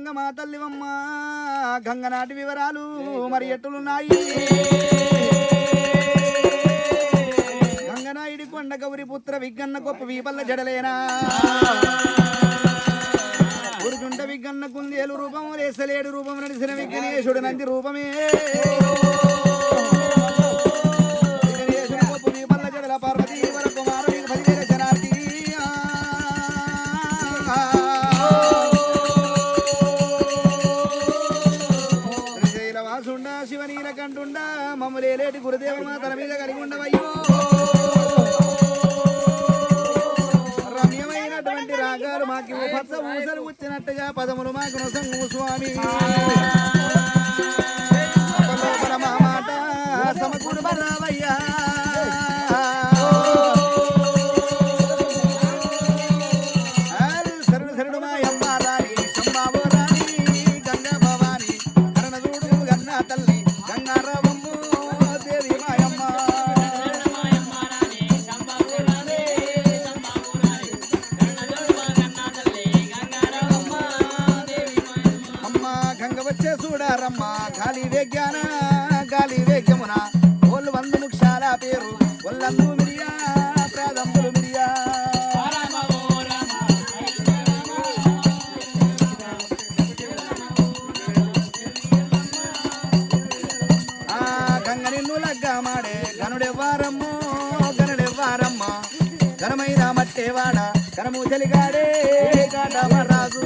గంగమ్మ తల్లివమ్మ గంగనాటి వివరాలు మరి ఎట్టులున్నాయి గంగనాయుడి కొండ గౌరి పుత్ర విగ్గన్న గొప్ప వీపల్ల జడలేనా గురుకుంట విగ్గన్న కుందేలు రూపం రేసలేడు రూపం నడిసిన విఘ్నేశుడు నంది రూపమే విఘ్నేశుడు గొప్ప వీపల్ల జడల పార్వతీ వర కుమారుడి భజన జనార్ది శ్రీశైలవాసుండ శివనీల కంటుండ మమ్ములేటి గురుదేవ తన మీద కలిగి ఉండవయ్యో రమ్యమైనటువంటి రాగాలు మాకు పచ్చ ఊసలు వచ్చినట్టుగా పదములు మాకు నొసంగు స్వామి మా మాట సమకూరు బరావయ్యా గాలి వేగ్యాన గాలి వేగ్యమున ఓళ్ళు వందు ముక్షాల పేరు ఒళ్ళందు మిరియా ప్రాదంబులు మిరియా గంగ నిన్ను లగ్గా మాడే గనుడెవ్వారమ్మో గనుడెవ్వారమ్మ ఘనమైన మట్టేవాడ ఘనము చలిగాడే కాటమరాజు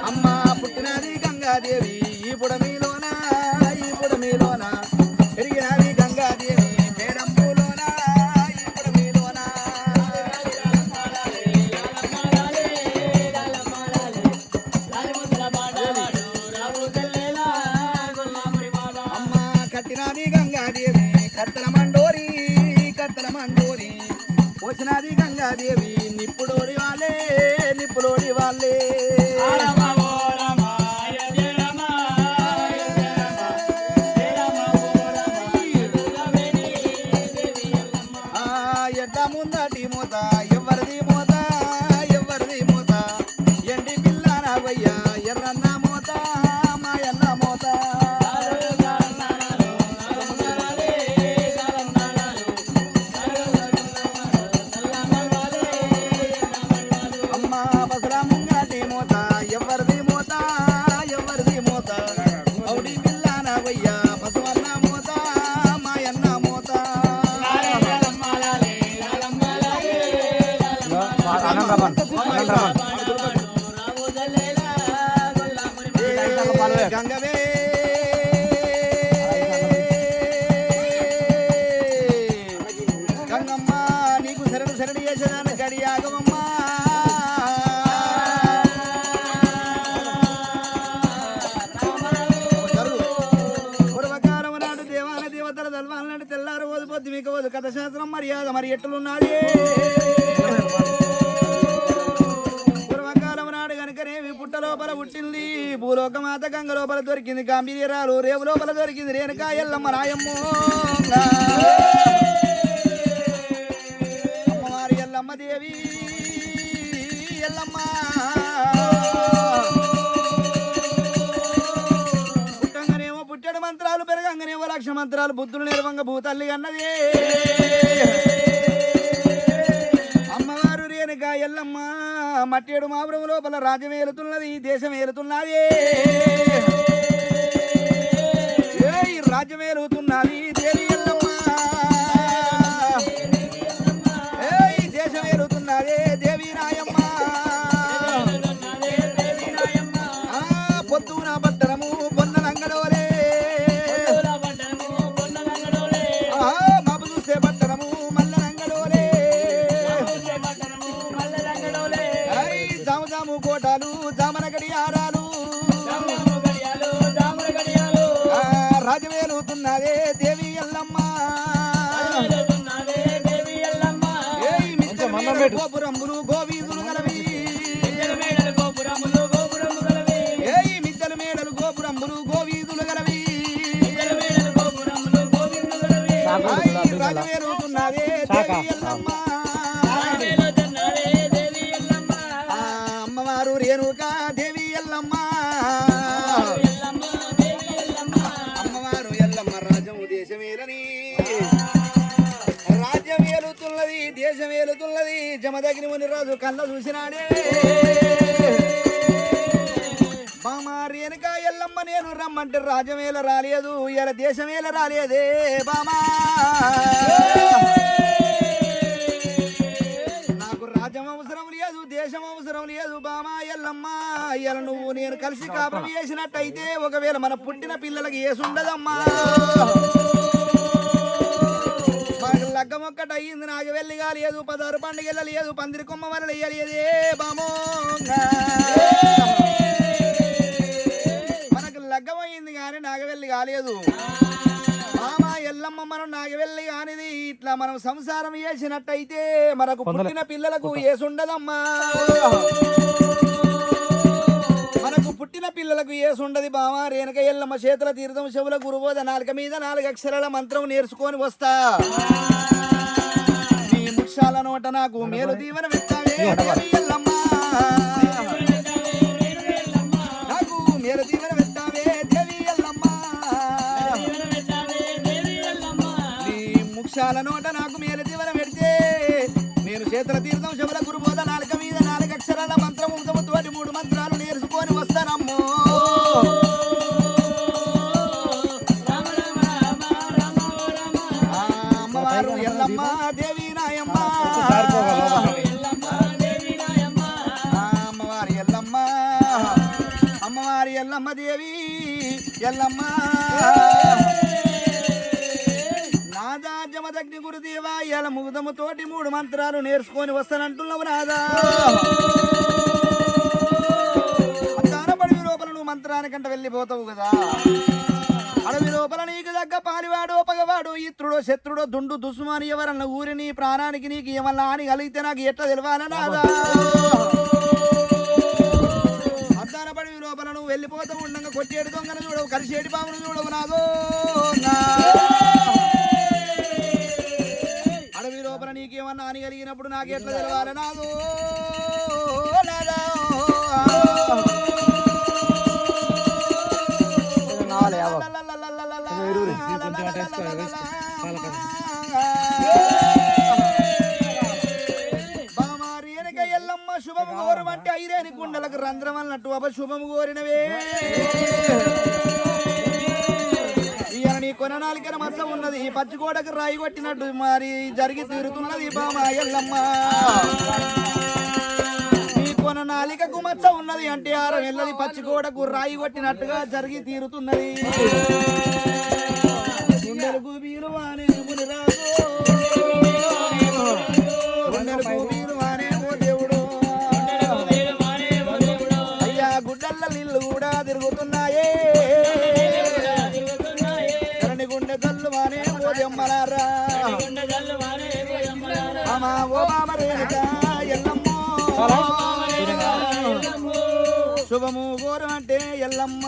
అమ్మ పుట్టినది గంగాదేవి ఈ పుడమిలోన పెరిగినది గంగాదేవి పేడంబులోన ఈ పుడమిలోన అమ్మ కట్టినది గంగాదేవి కత్తల మండోరి పోసినది గంగాదేవి నిప్పుడోడి వాళ్ళే ఎడ్డ ముందటి మూత ఎవరిది మూత ఎండి పిల్ల నాగయ్యా ఎర్రన్న మూత మాయన్న మూత ఎవరిది మూత ఔడి పిల్ల నాగయ్యా పసువన్న మూత మాయన్న మూత గంగవే గంగమ్మ నీకు శరణు చేసేదాన్ని గడియాగమమ్మా తెల్లారు ఓదిపోద్ది మీకు ఓదు కథ శాస్త్రం మర్యాద మరి ఎట్లున్నది పూర్వకాలం నాడు కనుకనేమి పుట్ట లోపల పుట్టింది భూలోకమాత గంగ లోపల దొరికింది గాంభీర్యాలు రేవు లోపల దొరికింది రేణుకా ఎల్లమ్మ రాయమ్మో అమ్మవారి ఎల్లమ్మ దేవి ఎల్లమ్మ పుట్టడు మంత్రాలు పెరగంగనేవో లక్ష మంత్రాలు బుద్ధులు నిర్వంగ భూతల్లి అన్నది అమ్మవారు రేణుక ఎల్లమ్మ మట్టేడు మాపురం లోపల రాజ్యం ఏలుతున్నది దేశం ఏలుతున్నది రాజ్యం ఏలుతున్నది దేవి ఎల్లమ్మ దేశం ఏలుతున్నది దేవి రాయమ్మ పొద్దున భద్రము పొన్నలంగడోలే బాబు చూసే భద్రము మల్లలంగడోలే జాము కోటాలు జామన గడియారాలు రాజవేలుతున్నదే దేవి ఎల్లమ్మ గోపురములు గోవీధులు గలవి మిద్దెల మేడలు గోపురములు గోవీధులు గలవి రాజవేలుతున్నదే దేవి ఎల్లమ్మ అమ్మవారు రేణుకా దేవి ఎల్లమ్మ అమ్మవారు ఎల్లమ్మ రాజ్యము దేశమేలని రాజ్యం ఏలుతున్నది దేశం ఏలుతున్నది జమదగ్ని ముని రాజు కళ్ళ చూసినాడే బామా రేణుకా ఎల్లమ్మ నేను రమ్మంటే రాజ్యమేల రాలేదు ఇలా దేశమేల రాలేదే బామా నాకు రాజ్యం అవసరం లేదు దేశం అవసరం లేదు బామా ఎల్లమ్మ ఇలా నువ్వు నేను కలిసి కాపురం చేసినట్టయితే ఒకవేళ మన పుట్టిన పిల్లలకి ఏసుండదమ్మా మాకు లగ్గం ఒక్కటి అయ్యింది నాకు వెళ్ళి కాలేదు 16 పండుగ వెళ్ళలేదు పందిరి కొమ్మ వల్ల వేయలేదే బామో లగ్గమైంది కానీ నాగవెల్లి కాలేదు మామ ఎల్లమ్మ మనం నాగవెల్లి కానిది ఇట్లా మనం సంసారం చేసినట్టయితే మనకు పుట్టిన పిల్లలకు ఏసుండదమ్మా మనకు పుట్టిన పిల్లలకు ఏసుండది బామ రేణుక ఎల్లమ్మ చేతుల తీర్థం చెవుల గురుబోధ నాలుక మీద 4 అక్షరాల మంత్రం నేర్చుకొని వస్తా నీ ముక్షాల నోట నాకు మేలు దీవెన పెట్టావే ఎల్లమ్మ నాకు మేలు దీవెన ముక్షాల నోట నాకు మేలు దీవెన పెడితే నేను చేతుల తీర్థం శబల గురుబోధ నాలుక మీద 4 అక్షరాల మంత్రం తోటి 3 మంత్రాలు నేర్చుకొని వస్తానమ్మో అమ్మవారు ఎల్లమ్మ దేవి నాయమ్మ అమ్మవారి ఎల్లమ్మ అమ్మవారి ఎల్లమ్మ దేవి ఎల్లమ్మ జమదగ్ని గురుదేవా ఇలా ముగ్ధముతోటి 3 మంత్రాలు నేర్చుకొని వస్తానంటున్నావు నాదా అడవి లోపల నువ్వు మంత్రానికంట వెళ్ళిపోతావు కదా అడవి లోపల నీకు దగ్గ పాలివాడో పగవాడు ఇత్రుడో శత్రుడో దుండు దుస్మాని ఎవరన్న ఊరి నీ ప్రాణానికి నీకు ఏమన్నా అని కలిగితే నాకు ఎట్లా తెలియాల నాదా అడవి లోపల నువ్వు వెళ్ళిపోతావు ఉండగా కొట్టేడు దొంగను చూడవు కలిసేటి పామును చూడవు నాదో అడవి లోపల నీకేమన్నా అని కలిగినప్పుడు నాకు ఎట్లా తెలవాలి నాదో రేణుక ఎల్లమ్మ శుభము కోరమంటే 5 కుండలకు రంధ్రం అన్నట్టు అపశుభము కోరినవే నీ కొన 4 మచ్చ ఉన్నది పచ్చికోడకు రాయి కొట్టినట్టు మరి జరిగి తీరుతున్నది బామా ఎల్లమ్మ నీ కొన 4కు మచ్చ ఉన్నది అంటే 6 నెలది పచ్చికోడకు రాయి కొట్టినట్టుగా జరిగి తీరుతున్నది గుండెలకు వీరువానే మునిరాజు గుండెలకు వీరువానే ఓ దేవుడు అయ్యా గుడ్డల్ల నీళ్ళు కూడా తిరుగుతున్నాయే గుండె జల్లు మానే ఓదమ్మలారా అమ్మా ఓ బామ రేణుక ఎల్లమ్మ శుభము కోరు అంటే ఎల్లమ్మ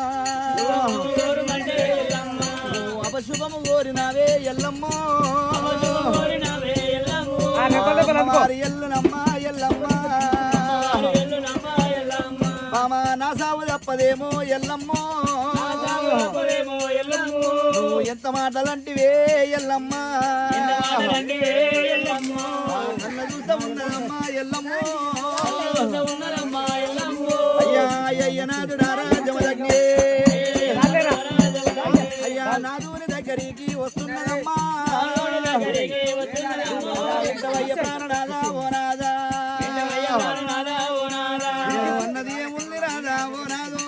అపశుభము కోరినావే ఎల్లమ్మ ఎల్లునమ్మ ఎల్లమ్మ బామ నా సాగు తప్పదేమో ఎల్లమ్మ నువ్వు ఎంత మాటలంటివే ఎల్లమ్మ నన్న చూస్తా ఉన్నదమ్మా ఎల్లమ్మ అయ్యా అయ్య నాదుడారా జమదగ్ని అయ్యా నాదుని దగ్గరికి వస్తున్నదమ్మా ఎంతవయ్య ప్రాణనాదా ఓ నాదా అన్నది ఏముంది రాదా ఓ నాదో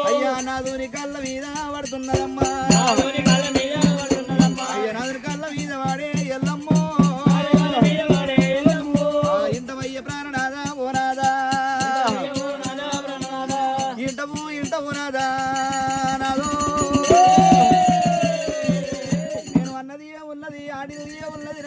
అయ్యా నాదుని కళ్ళ మీద పడుతున్నదమ్మా అయ్యా నాదుని కళ్ళ మీద వాడే ఎల్లమ్మ ఇంతవయ్య ప్రాణనాదా ఓ నాదా ఇంటవు నాదా నాదో నేను అన్నది ఉన్నది ఆడినది ఉన్నది